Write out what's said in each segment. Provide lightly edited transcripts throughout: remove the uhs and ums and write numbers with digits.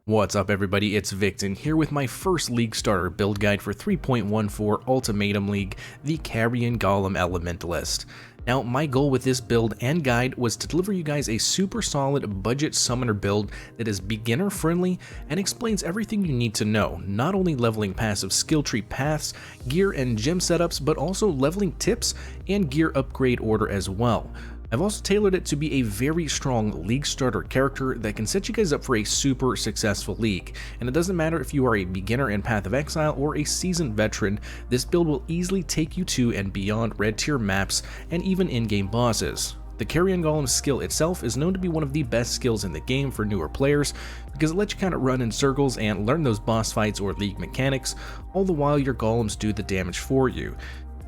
What's up everybody, it's Victon here with my first League Starter build guide for 3.14 Ultimatum League, the Carrion Golem Elementalist. Now my goal with this build and guide was to deliver you guys a super solid budget summoner build that is beginner friendly and explains everything you need to know, not only leveling passive skill tree paths, gear and gem setups, but also leveling tips and gear upgrade order as well. I've also tailored it to be a very strong League Starter character that can set you guys up for a super successful league. And it doesn't matter if you are a beginner in Path of Exile or a seasoned veteran, this build will easily take you to and beyond red tier maps and even in-game bosses. The Carrion Golem skill itself is known to be one of the best skills in the game for newer players because it lets you kind of run in circles and learn those boss fights or league mechanics, all the while your golems do the damage for you.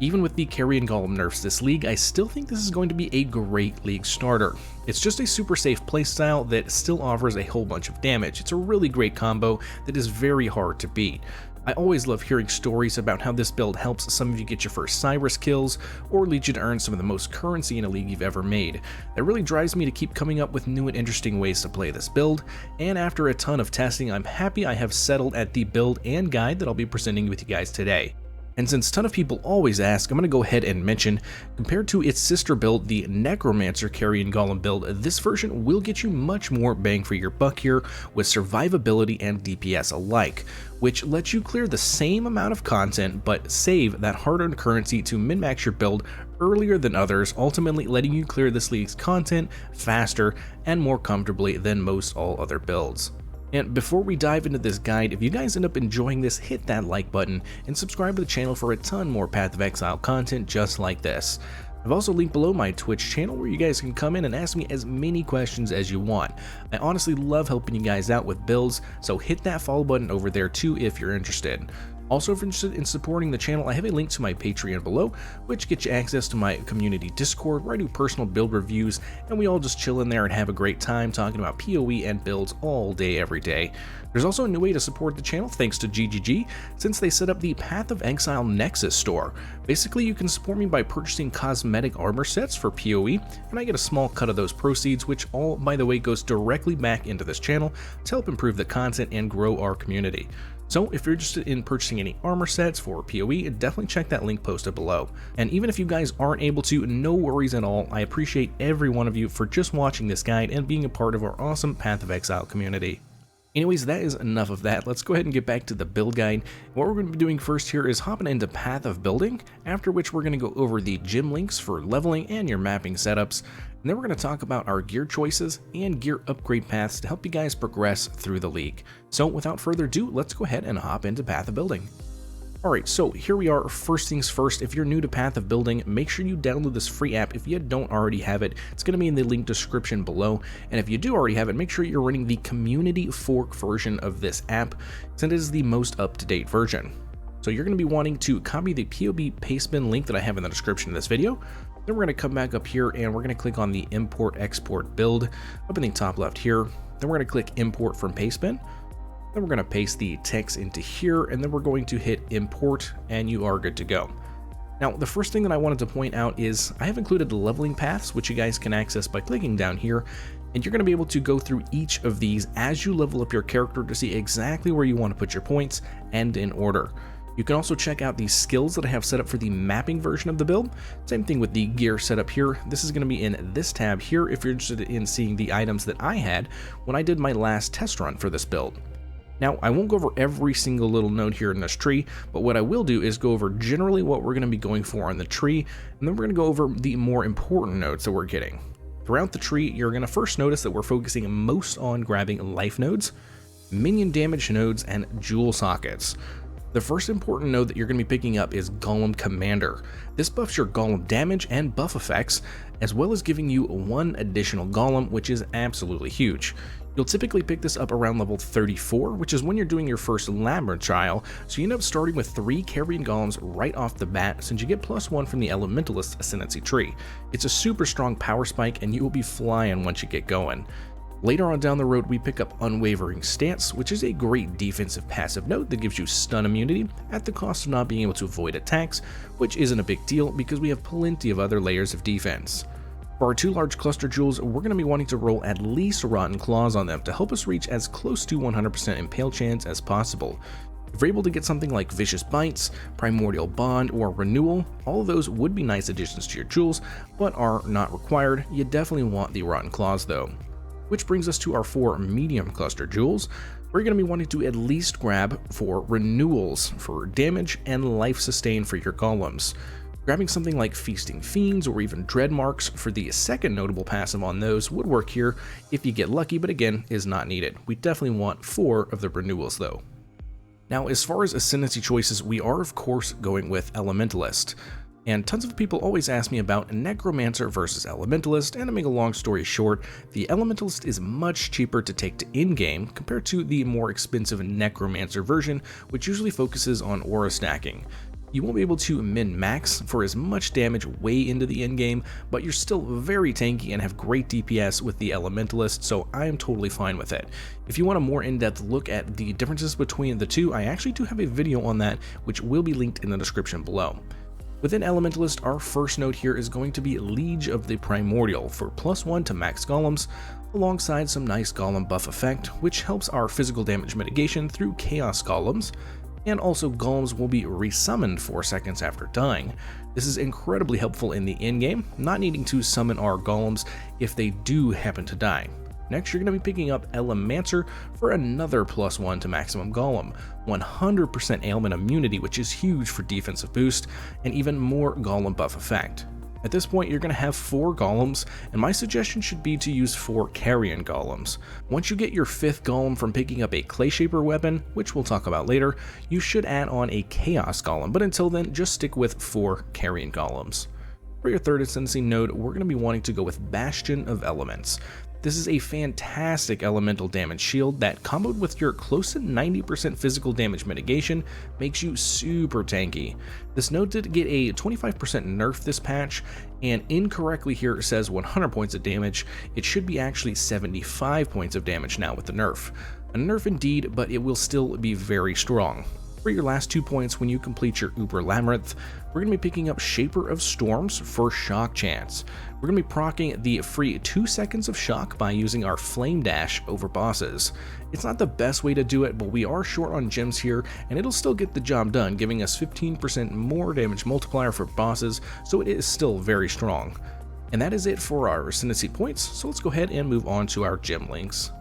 Even with the Carrion Golem nerfs this league, I still think this is going to be a great league starter. It's just a super safe playstyle that still offers a whole bunch of damage. It's a really great combo that is very hard to beat. I always love hearing stories about how this build helps some of you get your first Cyrus kills, or leads you to earn some of the most currency in a league you've ever made. That really drives me to keep coming up with new and interesting ways to play this build, and after a ton of testing, I'm happy I have settled at the build and guide that I'll be presenting with you guys today. And since a ton of people always ask, I'm going to go ahead and mention, compared to its sister build, the Necromancer Carrion Golem build, this version will get you much more bang for your buck here with survivability and DPS alike, which lets you clear the same amount of content but save that hard-earned currency to min-max your build earlier than others, ultimately letting you clear this league's content faster and more comfortably than most all other builds. And before we dive into this guide, if you guys end up enjoying this, hit that like button and subscribe to the channel for a ton more Path of Exile content just like this. I've also linked below my Twitch channel where you guys can come in and ask me as many questions as you want. I honestly love helping you guys out with builds, so hit that follow button over there too if you're interested. Also, if you're interested in supporting the channel, I have a link to my Patreon below, which gets you access to my community Discord where I do personal build reviews, and we all just chill in there and have a great time talking about PoE and builds all day, every day. There's also a new way to support the channel thanks to GGG, since they set up the Path of Exile Nexus store. Basically, you can support me by purchasing cosmetic armor sets for PoE, and I get a small cut of those proceeds, which all, by the way, goes directly back into this channel to help improve the content and grow our community. So if you're interested in purchasing any armor sets for PoE, definitely check that link posted below. And even if you guys aren't able to, no worries at all. I appreciate every one of you for just watching this guide and being a part of our awesome Path of Exile community. Anyways, that is enough of that. Let's go ahead and get back to the build guide. What we're going to be doing first here is hopping into Path of Building, after which we're going to go over the gym links for leveling and your mapping setups. And then we're going to talk about our gear choices and gear upgrade paths to help you guys progress through the league. So without further ado, let's go ahead and hop into Path of Building. Alright, so here we are. First things first, if you're new to Path of Building, make sure you download this free app if you don't already have it. It's going to be in the link description below, and if you do already have it, make sure you're running the community fork version of this app, since it is the most up-to-date version. So you're going to be wanting to copy the POB pastebin link that I have in the description of this video. Then we're going to come back up here and we're going to click on the import export build up in the top left here. Then we're going to click import from pastebin. Then we're going to paste the text into here, and then we're going to hit import, and you are good to go. Now, the first thing that I wanted to point out is I have included the leveling paths, which you guys can access by clicking down here, and you're going to be able to go through each of these as you level up your character to see exactly where you want to put your points and in order. You can also check out the skills that I have set up for the mapping version of the build. Same thing with the gear setup here. This is going to be in this tab here if you're interested in seeing the items that I had when I did my last test run for this build. Now, I won't go over every single little node here in this tree, but what I will do is go over generally what we're going to be going for on the tree, and then we're going to go over the more important nodes that we're getting. Throughout the tree, you're going to first notice that we're focusing most on grabbing life nodes, minion damage nodes, and jewel sockets. The first important node that you're going to be picking up is Golem Commander. This buffs your golem damage and buff effects, as well as giving you one additional golem, which is absolutely huge. You'll typically pick this up around level 34, which is when you're doing your first Labyrinth trial, so you end up starting with 3 Carrion Golems right off the bat since you get +1 from the Elementalist Ascendancy tree. It's a super strong power spike and you will be flying once you get going. Later on down the road, we pick up Unwavering Stance, which is a great defensive passive node that gives you stun immunity at the cost of not being able to avoid attacks, which isn't a big deal because we have plenty of other layers of defense. For our 2 large cluster jewels, we're going to be wanting to roll at least Rotten Claws on them to help us reach as close to 100% Impale chance as possible. If we're able to get something like Vicious Bites, Primordial Bond, or Renewal, all of those would be nice additions to your jewels, but are not required. You definitely want the Rotten Claws though. Which brings us to our 4 medium cluster jewels. We're going to be wanting to at least grab 4 Renewals for damage and life sustain for your golems. Grabbing something like Feasting Fiends or even Dread Marks for the second notable passive on those would work here if you get lucky, but again, is not needed. We definitely want 4 of the Renewals though. Now, as far as Ascendancy choices, we are of course going with Elementalist. And tons of people always ask me about Necromancer versus Elementalist, and to make a long story short, the Elementalist is much cheaper to take to in-game compared to the more expensive Necromancer version, which usually focuses on aura stacking. You won't be able to min-max for as much damage way into the endgame, but you're still very tanky and have great DPS with the Elementalist, so I am totally fine with it. If you want a more in-depth look at the differences between the two, I actually do have a video on that, which will be linked in the description below. Within Elementalist, our first note here is going to be Liege of the Primordial for +1 to max golems, alongside some nice golem buff effect, which helps our physical damage mitigation through Chaos Golems. And also golems will be resummoned 4 seconds after dying. This is incredibly helpful in the in-game, not needing to summon our golems if they do happen to die. Next, you're going to be picking up Elemancer for another +1 to maximum golem, 100% ailment immunity, which is huge for defensive boost, and even more golem buff effect. At this point, you're going to have 4 golems, and my suggestion should be to use 4 Carrion Golems. Once you get your 5th golem from picking up a Clay Shaper weapon, which we'll talk about later, you should add on a Chaos Golem, but until then, just stick with 4 Carrion Golems. For your 3rd Ascendancy node, we're going to be wanting to go with Bastion of Elements. This is a fantastic elemental damage shield that, comboed with your close to 90% physical damage mitigation, makes you super tanky. This node did get a 25% nerf this patch, and incorrectly here says 100 points of damage. It should be actually 75 points of damage now with the nerf. A nerf indeed, but it will still be very strong. For your last 2 points, when you complete your Uber Labyrinth, we're going to be picking up Shaper of Storms for shock chance. We're going to be proccing the free 2 seconds of shock by using our Flame Dash over bosses. It's not the best way to do it, but we are short on gems here, and it'll still get the job done, giving us 15% more damage multiplier for bosses, so it is still very strong. And that is it for our Ascendancy points, so let's go ahead and move on to our gem links.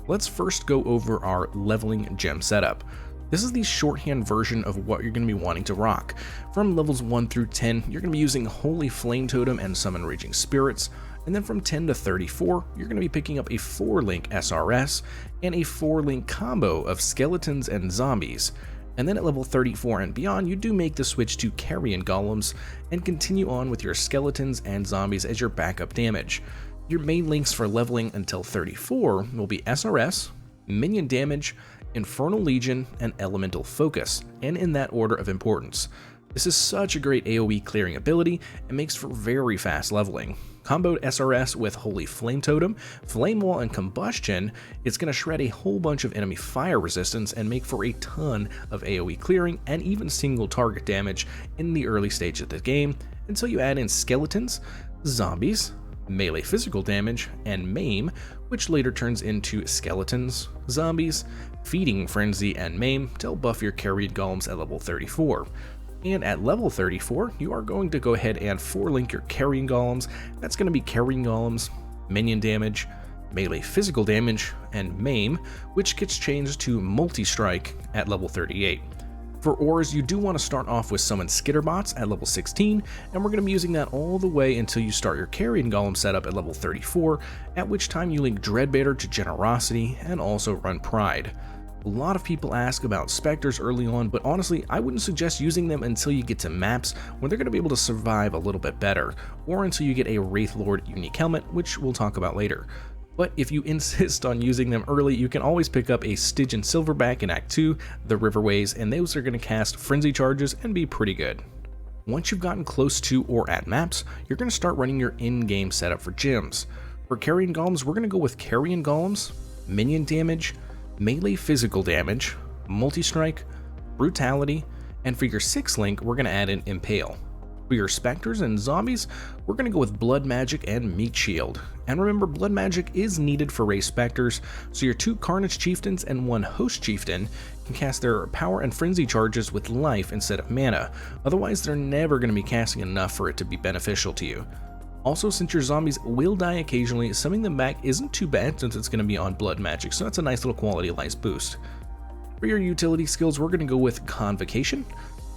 Let's first go over our leveling gem setup. This is the shorthand version of what you're going to be wanting to rock. From levels 1 through 10, you're going to be using Holy Flame Totem and Summon Raging Spirits, and then from 10 to 34, you're going to be picking up a 4-link SRS and a 4-link combo of Skeletons and Zombies. And then at level 34 and beyond, you do make the switch to Carrion Golems and continue on with your Skeletons and Zombies as your backup damage. Your main links for leveling until 34 will be SRS, Minion Damage, Infernal Legion, and Elemental Focus, and in that order of importance. This is such a great AoE clearing ability and makes for very fast leveling. Comboed SRS with Holy Flame Totem, Flame Wall, and Combustion, it's going to shred a whole bunch of enemy fire resistance and make for a ton of AoE clearing and even single target damage in the early stage of the game, until you add in Skeletons, Zombies, melee physical damage, and Maim, which later turns into Skeletons, Zombies, Feeding Frenzy, and Maim to help buff your Carrion Golems at level 34. And at level 34, you are going to go ahead and 4-link your Carrion Golems. That's going to be Carrion Golems, Minion Damage, Melee Physical Damage, and Maim, which gets changed to Multi-Strike at level 38. For ores, you do want to start off with Summon Skitterbots at level 16, and we're going to be using that all the way until you start your Carrion Golem setup at level 34, at which time you link Dreadbaiter to Generosity and also run Pride. A lot of people ask about Spectres early on, but honestly, I wouldn't suggest using them until you get to maps where they're going to be able to survive a little bit better, or until you get a Wraith Lord unique helmet, which we'll talk about later. But if you insist on using them early, you can always pick up a Stygian Silverback in Act 2, the Riverways, and those are going to cast Frenzy charges and be pretty good. Once you've gotten close to or at maps, you're going to start running your in-game setup for gems. For Carrion Golems, we're going to go with Carrion Golems, Minion Damage, Melee Physical Damage, Multi-Strike, Brutality, and for your 6th link, we're going to add in Impale. For your specters and zombies, we're going to go with blood magic and meat shield. And remember, blood magic is needed for raised specters, so your 2 carnage chieftains and 1 host chieftain can cast their power and frenzy charges with life instead of mana. Otherwise, they're never going to be casting enough for it to be beneficial to you. Also, since your zombies will die occasionally, summoning them back isn't too bad since it's going to be on blood magic, so that's a nice little quality of life boost. For your utility skills, we're going to go with Convocation,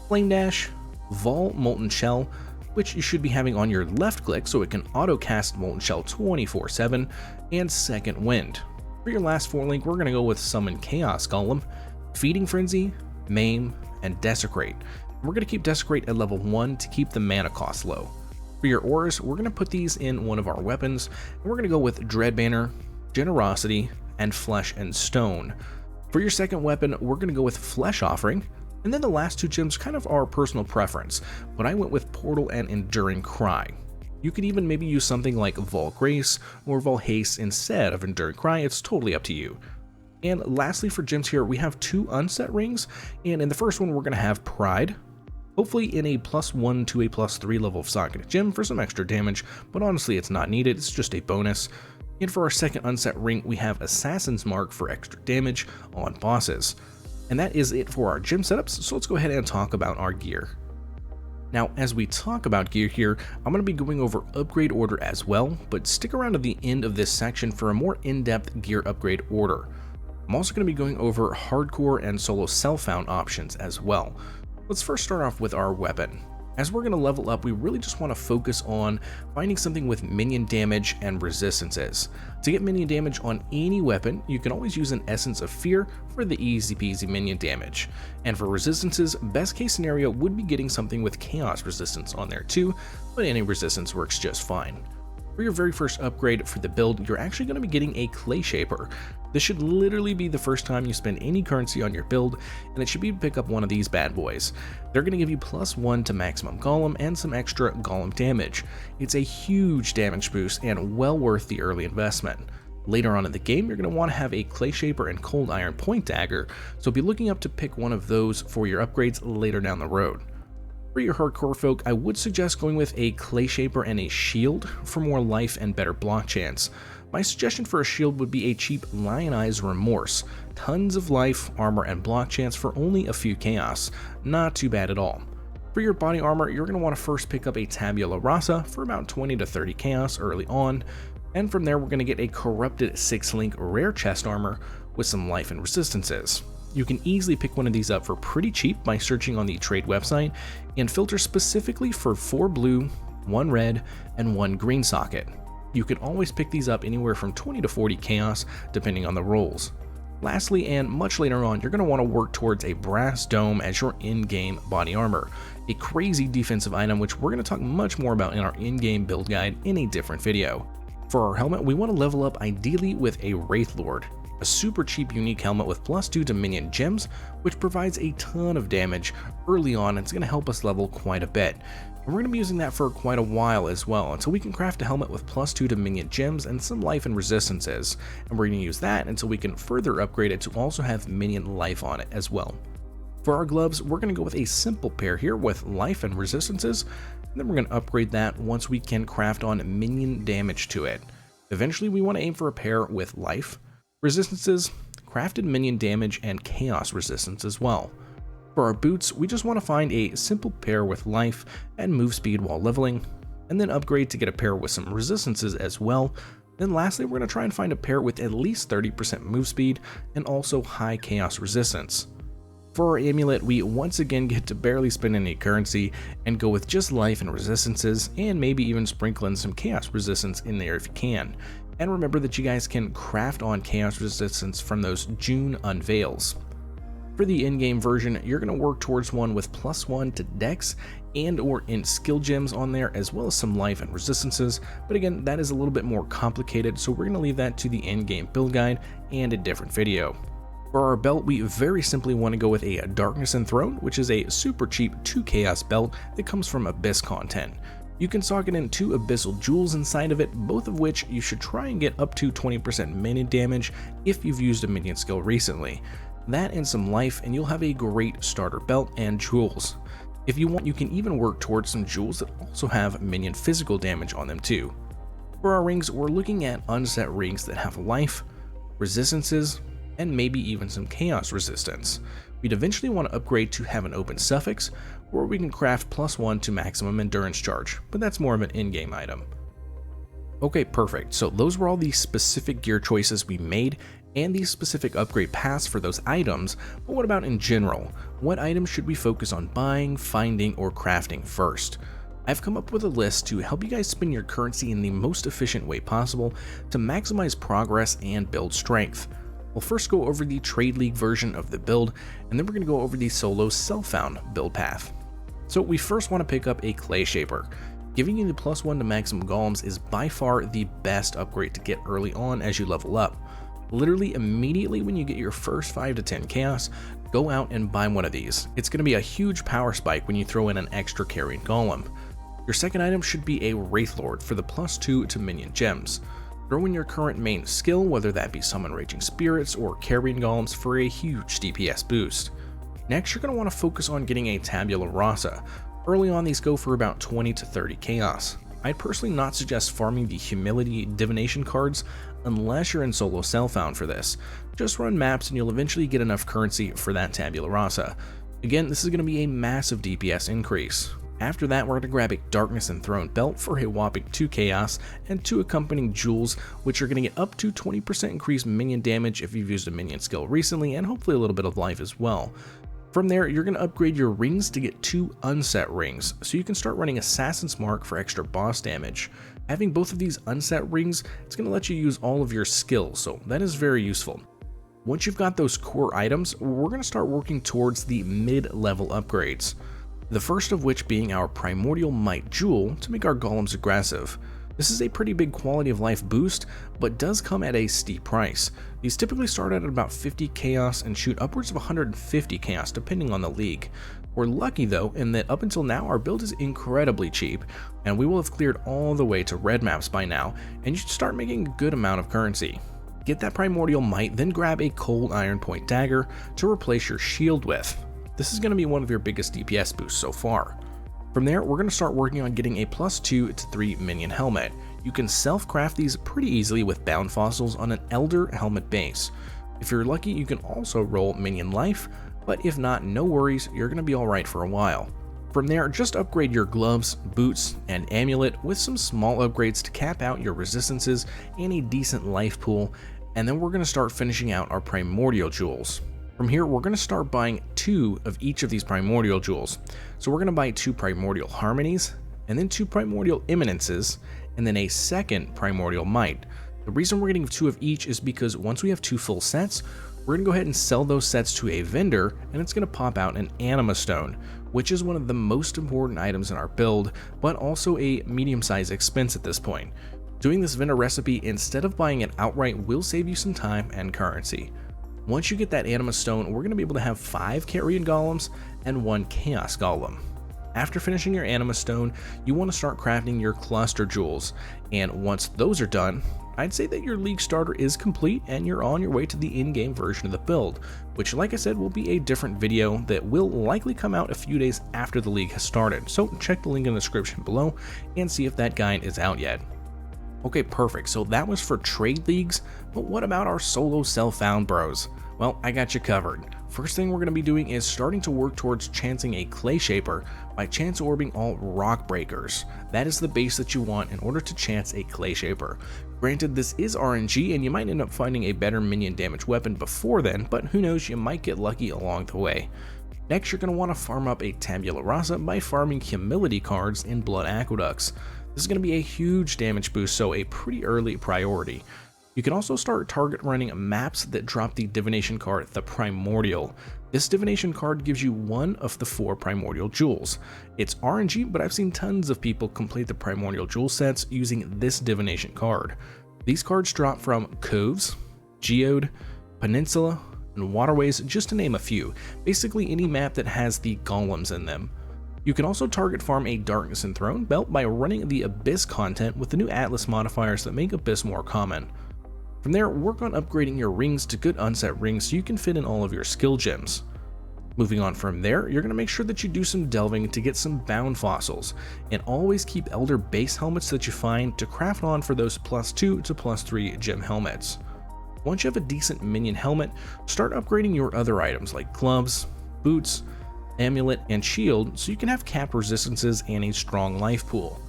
Flame Dash, Vol Molten Shell, which you should be having on your left click so it can auto cast Molten Shell 24/7, and Second Wind. For your last 4 link, we're going to go with Summon Chaos Golem, Feeding Frenzy, Maim, and Desecrate. We're going to keep Desecrate at level 1 to keep the mana cost low. For your auras, we're going to put these in one of our weapons, and we're going to go with Dread Banner, Generosity, and Flesh and Stone. For your second weapon, we're going to go with Flesh Offering, and then the last 2 gems kind of our personal preference, but I went with Portal and Enduring Cry. You could even maybe use something like Vol Grace or Vol Haste instead of Enduring Cry, it's totally up to you. And lastly for gems here, we have 2 unset rings, and in the first one we're going to have Pride, hopefully in a +1 to a +3 level of Socket gem for some extra damage, but honestly it's not needed, it's just a bonus. And for our second unset ring, we have Assassin's Mark for extra damage on bosses. And that is it for our gym setups, so let's go ahead and talk about our gear. Now, as we talk about gear here, I'm going to be going over upgrade order as well, but stick around to the end of this section for a more in-depth gear upgrade order. I'm also going to be going over hardcore and solo self-found options as well. Let's first start off with our weapon. As we're going to level up, we really just want to focus on finding something with minion damage and resistances. To get minion damage on any weapon, you can always use an Essence of Fear for the easy peasy minion damage. And for resistances, best case scenario would be getting something with chaos resistance on there too, but any resistance works just fine. For your very first upgrade for the build, you're actually going to be getting a Clay Shaper. This should literally be the first time you spend any currency on your build, and it should be to pick up one of these bad boys. They're going to give you +1 to maximum golem and some extra golem damage. It's a huge damage boost and well worth the early investment. Later on in the game, you're going to want to have a Clay Shaper and Cold Iron Point Dagger, so be looking up to pick one of those for your upgrades later down the road. For your hardcore folk, I would suggest going with a Clay Shaper and a Shield for more life and better block chance. My suggestion for a shield would be a cheap Lionized Remorse. Tons of life, armor, and block chance for only a few chaos. Not too bad at all. For your body armor, you're going to want to first pick up a Tabula Rasa for about 20 to 30 chaos early on, and from there we're going to get a Corrupted 6-link rare chest armor with some life and resistances. You can easily pick one of these up for pretty cheap by searching on the trade website and filter specifically for 4 blue, 1 red, and 1 green socket. You can always pick these up anywhere from 20 to 40 chaos depending on the rolls. Lastly, and much later on, you're going to want to work towards a brass dome as your in-game body armor, a crazy defensive item which we're going to talk much more about in our in-game build guide in a different video. For our helmet, we want to level up ideally with a Wraith Lord, a super cheap unique helmet with +2 to minion gems, which provides a ton of damage early on and it's going to help us level quite a bit. And we're going to be using that for quite a while as well, until we can craft a helmet with +2 to minion gems and some life and resistances, and we're going to use that until we can further upgrade it to also have minion life on it as well. For our gloves, we're going to go with a simple pair here with life and resistances, and then we're going to upgrade that once we can craft on minion damage to it. Eventually we want to aim for a pair with life, resistances, crafted minion damage, and chaos resistance as well. For our boots, we just want to find a simple pair with life and move speed while leveling, and then upgrade to get a pair with some resistances as well. Then lastly, we're going to try and find a pair with at least 30% move speed and also high chaos resistance. For our amulet, we once again get to barely spend any currency and go with just life and resistances, and maybe even sprinkle in some chaos resistance in there if you can. And remember that you guys can craft on chaos resistance from those June unveils. For the in-game version, you're going to work towards one with +1 to dex and or int skill gems on there, as well as some life and resistances, but again, that is a little bit more complicated, so we're going to leave that to the in-game build guide and a different video. For our belt, we very simply want to go with a Darkness Enthroned, which is a super cheap 2 chaos belt that comes from Abyss content. You can socket in 2 abyssal jewels inside of it, both of which you should try and get up to 20% minion damage if you've used a minion skill recently. That and some life and you'll have a great starter belt and jewels. If you want, you can even work towards some jewels that also have minion physical damage on them too. For our rings, we're looking at unset rings that have life, resistances, and maybe even some chaos resistance. We'd eventually want to upgrade to have an open suffix, where we can craft +1 to maximum endurance charge, but that's more of an in-game item. Okay, perfect. So those were all the specific gear choices we made and the specific upgrade paths for those items, but what about in general? What items should we focus on buying, finding, or crafting first? I've come up with a list to help you guys spend your currency in the most efficient way possible to maximize progress and build strength. We'll first go over the Trade League version of the build, and then we're going to go over the solo self-found build path. So we first want to pick up a Clay Shaper. Giving you the +1 to maximum golems is by far the best upgrade to get early on as you level up. Literally immediately when you get your first 5 to 10 chaos, go out and buy one of these. It's going to be a huge power spike when you throw in an extra Carrion Golem. Your second item should be a Wraith Lord for the +2 to minion gems. Throw in your current main skill, whether that be Summon Raging Spirits or Carrion Golems, for a huge DPS boost. Next, you're going to want to focus on getting a Tabula Rasa. Early on, these go for about 20 to 30 chaos. I'd personally not suggest farming the Humility Divination cards unless you're in solo self-found for this. Just run maps and you'll eventually get enough currency for that Tabula Rasa. Again, this is going to be a massive DPS increase. After that, we're going to grab a Darkness Enthroned belt for a whopping 2 chaos and 2 accompanying jewels, which are going to get up to 20% increased minion damage if you've used a minion skill recently, and hopefully a little bit of life as well. From there, you're going to upgrade your rings to get 2 unset rings, so you can start running Assassin's Mark for extra boss damage. Having both of these unset rings, it's going to let you use all of your skills, so that is very useful. Once you've got those core items, we're going to start working towards the mid-level upgrades. The first of which being our Primordial Might Jewel to make our golems aggressive. This is a pretty big quality of life boost, but does come at a steep price. These typically start at about 50 chaos and shoot upwards of 150 chaos depending on the league. We're lucky though in that up until now our build is incredibly cheap, and we will have cleared all the way to red maps by now, and you should start making a good amount of currency. Get that Primordial Might, then grab a Cold Iron Point Dagger to replace your shield with. This is going to be one of your biggest DPS boosts so far. From there, we're going to start working on getting a +2 to 3 minion helmet. You can self-craft these pretty easily with bound fossils on an Elder helmet base. If you're lucky, you can also roll minion life, but if not, no worries, you're going to be alright for a while. From there, just upgrade your gloves, boots, and amulet with some small upgrades to cap out your resistances and a decent life pool, and then we're going to start finishing out our primordial jewels. From here, we're going to start buying 2 of each of these primordial jewels. So we're going to buy 2 primordial harmonies, and then 2 primordial imminences, and then a second primordial might. The reason we're getting 2 of each is because once we have 2 full sets, we're going to go ahead and sell those sets to a vendor, and it's going to pop out an anima stone, which is one of the most important items in our build, but also a medium-sized expense at this point. Doing this vendor recipe instead of buying it outright will save you some time and currency. Once you get that anima stone, we're going to be able to have 5 Carrion Golems and 1 Chaos Golem. After finishing your anima stone, you want to start crafting your cluster jewels, and once those are done, I'd say that your league starter is complete and you're on your way to the in-game version of the build, which like I said will be a different video that will likely come out a few days after the league has started, so check the link in the description below and see if that guide is out yet. Okay, perfect, so that was for trade leagues, but what about our solo self-found bros? Well, I got you covered. First thing we're going to be doing is starting to work towards chancing a Clay Shaper by chance orbing all Rock Breakers. That is the base that you want in order to chance a Clay Shaper. Granted, this is RNG and you might end up finding a better minion damage weapon before then, but who knows, you might get lucky along the way. Next, you're going to want to farm up a Tabula Rasa by farming Humility cards in Blood Aqueducts. This is going to be a huge damage boost, so a pretty early priority. You can also start target running maps that drop the divination card, the Primordial. This divination card gives you 1 of the 4 primordial jewels. It's RNG, but I've seen tons of people complete the primordial jewel sets using this divination card. These cards drop from Coves, Geode, Peninsula, and Waterways, just to name a few. Basically any map that has the golems in them. You can also target farm a Darkness Enthroned belt by running the Abyss content with the new Atlas modifiers that make Abyss more common. From there, work on upgrading your rings to good unset rings so you can fit in all of your skill gems. Moving on from there, you're going to make sure that you do some delving to get some bound fossils, and always keep elder base helmets that you find to craft on for those +2 to +3 gem helmets. Once you have a decent minion helmet, start upgrading your other items like gloves, boots, amulet, and shield so you can have cap resistances and a strong life pool.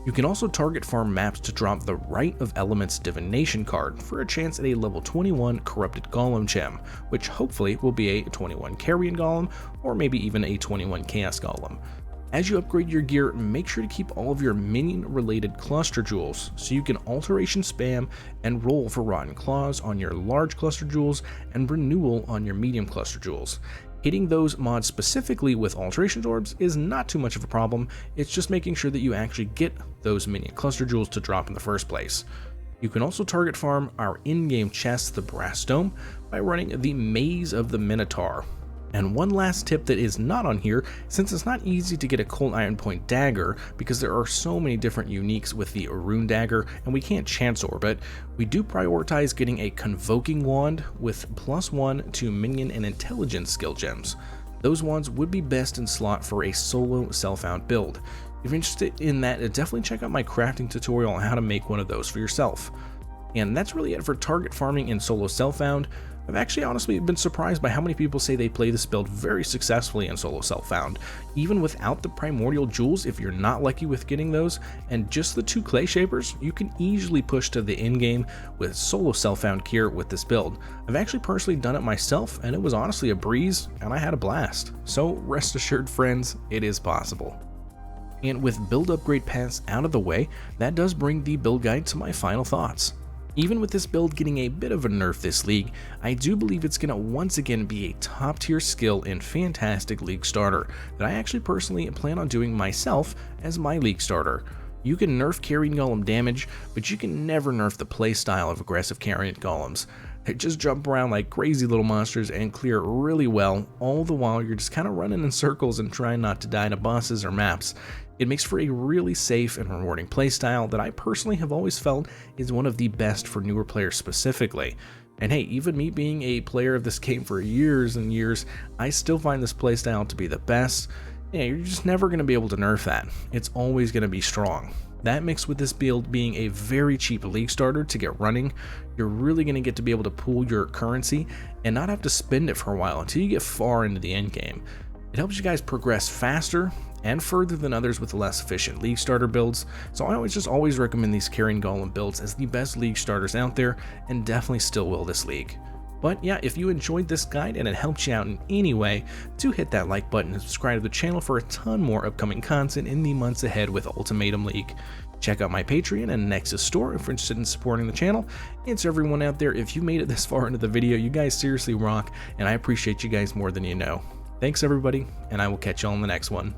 You can also target farm maps to drop the Rite of Elements Divination card for a chance at a level 21 Corrupted Golem gem, which hopefully will be a 21 Carrion Golem or maybe even a 21 Chaos Golem. As you upgrade your gear, make sure to keep all of your minion-related cluster jewels so you can alteration spam and roll for Rotten Claws on your large cluster jewels and renewal on your medium cluster jewels. Hitting those mods specifically with alteration orbs is not too much of a problem, it's just making sure that you actually get those minion cluster jewels to drop in the first place. You can also target farm our in-game chest, the Brass Dome, by running the Maze of the Minotaur. And one last tip that is not on here, since it's not easy to get a Cold Iron Point dagger because there are so many different uniques with the rune dagger and we can't chance orb it, we do prioritize getting a Convoking Wand with +1 to minion and intelligence skill gems. Those wands would be best in slot for a solo self-found build. If you're interested in that, definitely check out my crafting tutorial on how to make one of those for yourself. And that's really it for target farming in solo self-found. I've actually honestly been surprised by how many people say they play this build very successfully in solo self-found, even without the primordial jewels. If you're not lucky with getting those, and just the 2 clay shapers, you can easily push to the end game with solo self-found gear with this build. I've actually personally done it myself, and it was honestly a breeze, and I had a blast. So rest assured friends, it is possible. And with build upgrade paths out of the way, that does bring the build guide to my final thoughts. Even with this build getting a bit of a nerf this league, I do believe it's going to once again be a top tier skill and fantastic league starter that I actually personally plan on doing myself as my league starter. You can nerf Carrion Golem damage, but you can never nerf the playstyle of aggressive Carrion Golems. They just jump around like crazy little monsters and clear really well, all the while you're just kind of running in circles and trying not to die to bosses or maps. It makes for a really safe and rewarding playstyle that I personally have always felt is one of the best for newer players specifically. And hey, even me being a player of this game for years and years, I still find this playstyle to be the best. Yeah, you're just never going to be able to nerf that. It's always going to be strong. That mixed with this build being a very cheap league starter to get running, you're really going to get to be able to pool your currency and not have to spend it for a while until you get far into the end game. It helps you guys progress faster and further than others with less efficient league starter builds, so I always recommend these Carrion Golem builds as the best league starters out there, and definitely still will this league. But yeah, if you enjoyed this guide and it helped you out in any way, do hit that like button and subscribe to the channel for a ton more upcoming content in the months ahead with Ultimatum League. Check out my Patreon and Nexus store if you're interested in supporting the channel. And to everyone out there, if you made it this far into the video, you guys seriously rock, and I appreciate you guys more than you know. Thanks everybody, and I will catch you all in the next one.